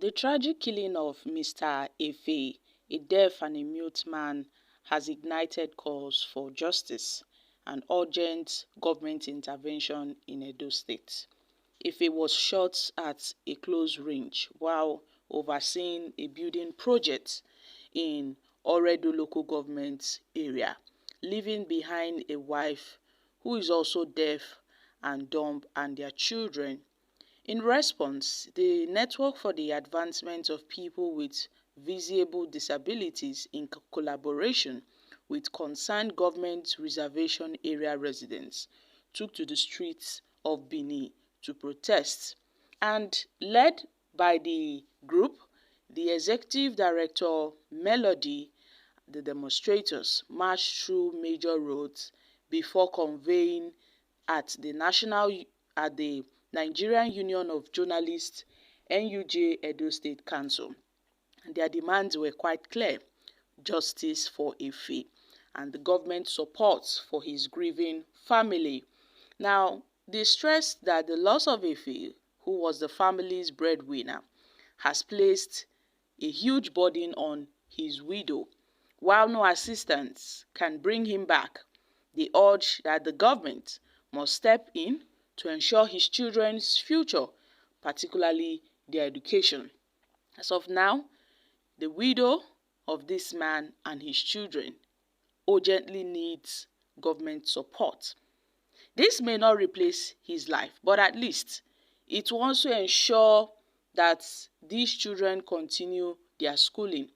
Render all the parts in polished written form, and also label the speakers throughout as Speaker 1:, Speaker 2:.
Speaker 1: The tragic killing of Mr. Efe, a deaf and a mute man, has ignited calls for justice and urgent government intervention in Edo State. Efe was shot at a close range while overseeing a building project in Oredo local government area, leaving behind a wife who is also deaf and dumb and their children. In response, the Network for the Advancement of People with Visible Disabilities, in collaboration with concerned government reservation area residents, took to the streets of Benin to protest, and led by the group, the executive director Melody, the demonstrators marched through major roads before conveying at the Nigerian Union of Journalists (NUJ) Edo State Council. And their demands were quite clear: justice for Efe and the government support for his grieving family. Now, they stressed that the loss of Efe, who was the family's breadwinner, has placed a huge burden on his widow. While no assistance can bring him back, they urge that the government must step in to ensure his children's future, particularly their education. As of now, the widow of this man and his children urgently needs government support. This may not replace his life, but at least it will also ensure that these children continue their schooling.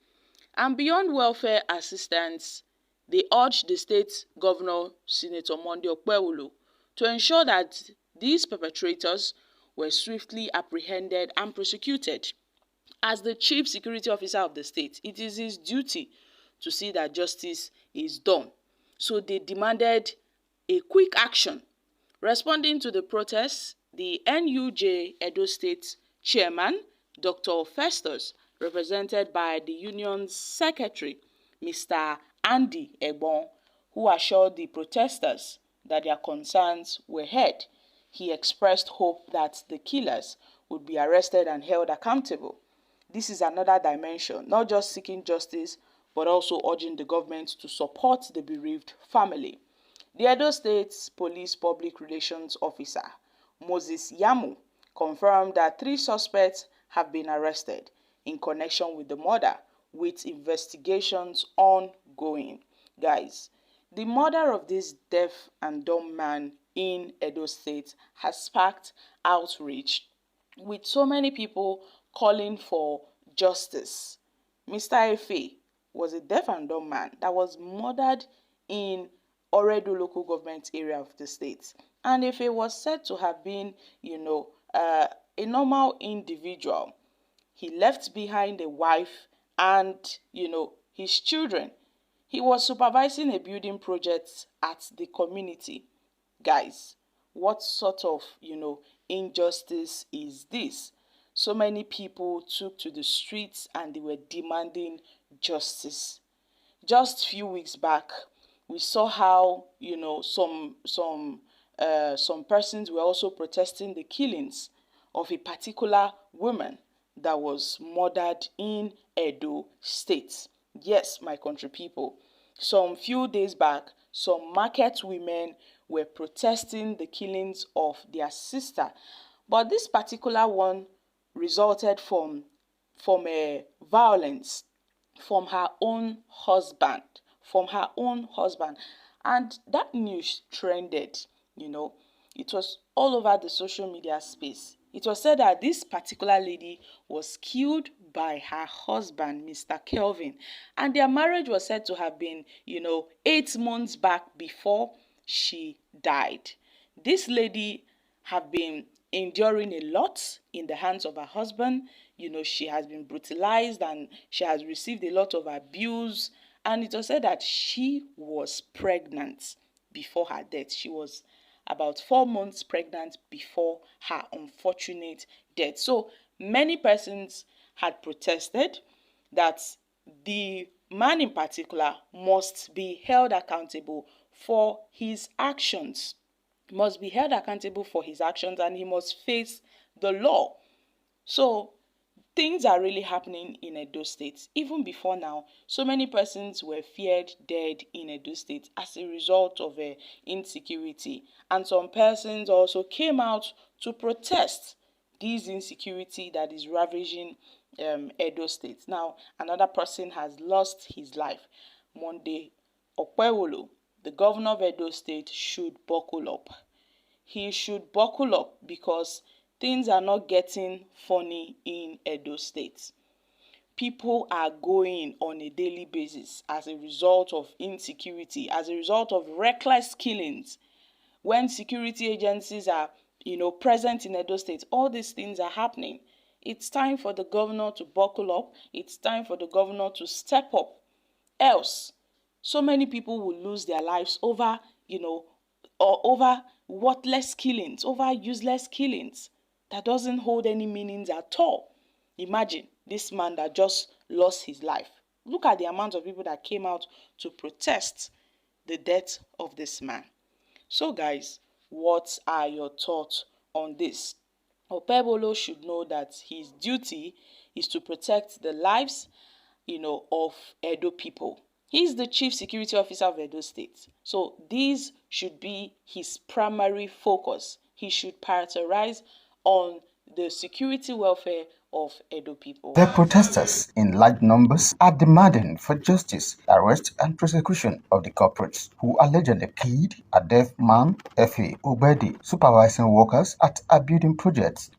Speaker 1: And beyond welfare assistance, they urge the state governor, Senator Mürdêr, Okpebholo, to ensure that these perpetrators were swiftly apprehended and prosecuted. As the chief security officer of the state, it is his duty to see that justice is done. So they demanded a quick action. Responding to the protests, the NUJ Edo State chairman, Dr. Festus, represented by the union's secretary, Mr. Andy Egbon, who assured the protesters that their concerns were heard. He expressed hope that the killers would be arrested and held accountable. This is another dimension, not just seeking justice, but also urging the government to support the bereaved family. The Edo State Police Public Relations Officer, Moses Yamu, confirmed that 3 suspects have been arrested in connection with the murder, with investigations ongoing. Guys, the murder of this deaf and dumb man in Edo State has sparked outrage, with so many people calling for justice. Mr. Efe was a deaf and dumb man that was murdered in Oredo local government area of the state. And Efe was said to have been, a normal individual. He left behind a wife and, his children. He was supervising a building project at the community. Guys, what sort of, injustice is this? So many people took to the streets and they were demanding justice. Just few weeks back, we saw how, some persons were also protesting the killings of a particular woman that was murdered in Edo State. Yes, my country people. Some few days back, some market women were protesting the killings of their sister. But this particular one resulted from a violence from her own husband. And that news trended, it was all over the social media space. It was said that this particular lady was killed by her husband, Mr. Kelvin, and their marriage was said to have been, 8 months back before she died. This lady had been enduring a lot in the hands of her husband. She has been brutalized and she has received a lot of abuse. And it was said that she was pregnant before her death. She was about 4 months pregnant before her unfortunate death. So many persons had protested that the man in particular must be held accountable for his actions. And he must face the law. So things are really happening in Edo State. Even before now, so many persons were feared dead in Edo State as a result of insecurity. And some persons also came out to protest this insecurity that is ravaging Edo State. Now, another person has lost his life. Mürdêr Okpebholo, the governor of Edo State, should buckle up. He should buckle up because things are not getting funny in Edo State. People are going on a daily basis as a result of insecurity, as a result of reckless killings. When security agencies are, present in Edo State, all these things are happening. It's time for the governor to buckle up. It's time for the governor to step up. Else, so many people will lose their lives over, or over worthless killings, over useless killings that doesn't hold any meanings at all. Imagine this man that just lost his life. Look at the amount of people that came out to protest the death of this man. So guys, what are your thoughts on this? Okpebholo should know that his duty is to protect the lives, of Edo people. He's the chief security officer of Edo State. So these should be his primary focus. He should prioritize on the security welfare of Edo people.
Speaker 2: The protesters in large numbers are demanding for justice, arrest and prosecution of the culprits who allegedly killed a deaf man, F.A. Ogbeide, supervising workers at a building project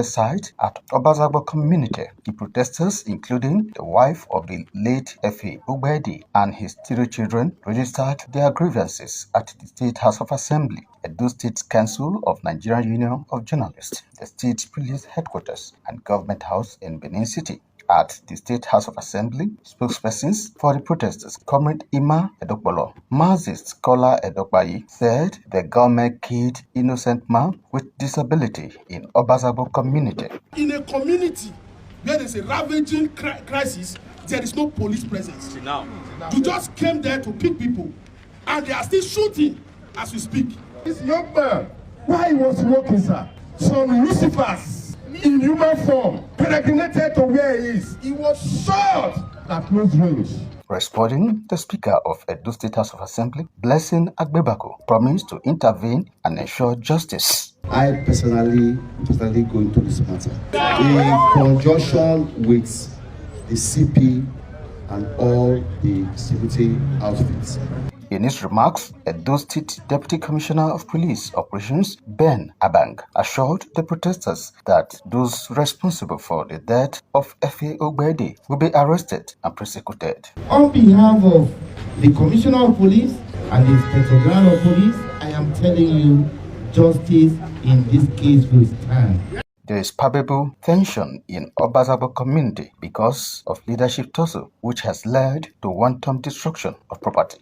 Speaker 2: site at Obazagbo community. The protesters, including the wife of the late F.A. Ogbeide and his 3 children, registered their grievances at the State House of Assembly, Edo State Council of Nigerian Union of Journalists, the State Police Headquarters, and Government House in Benin City. At the State House of Assembly, spokespersons for the protesters, Comrade Ima Okpebholo, Marxist scholar Okbeide, said the government killed innocent man with disability in Obazagbo community.
Speaker 3: In a community where there's a ravaging crisis, there is no police presence. Now. You just came there to pick people, and they are still shooting as we speak.
Speaker 4: This young man, while he was walking, sir, some Lucifers in human form peregrinated to where he is. He was shot at close range.
Speaker 2: Responding, the Speaker of Edo State House of Assembly, Blessing Agbebako, promised to intervene and ensure justice.
Speaker 5: I personally go into this matter in conjunction with the CP and all the security outfits.
Speaker 2: In his remarks, Edo State Deputy Commissioner of Police Operations, Ben Abang, assured the protesters that those responsible for the death of F.A. Ogbeide will be arrested and prosecuted.
Speaker 4: On behalf of the Commissioner of Police and the Inspector General of Police, I am telling you, justice in this case will stand.
Speaker 2: There is palpable tension in Obazagbo community because of leadership tussle, which has led to wanton destruction of property.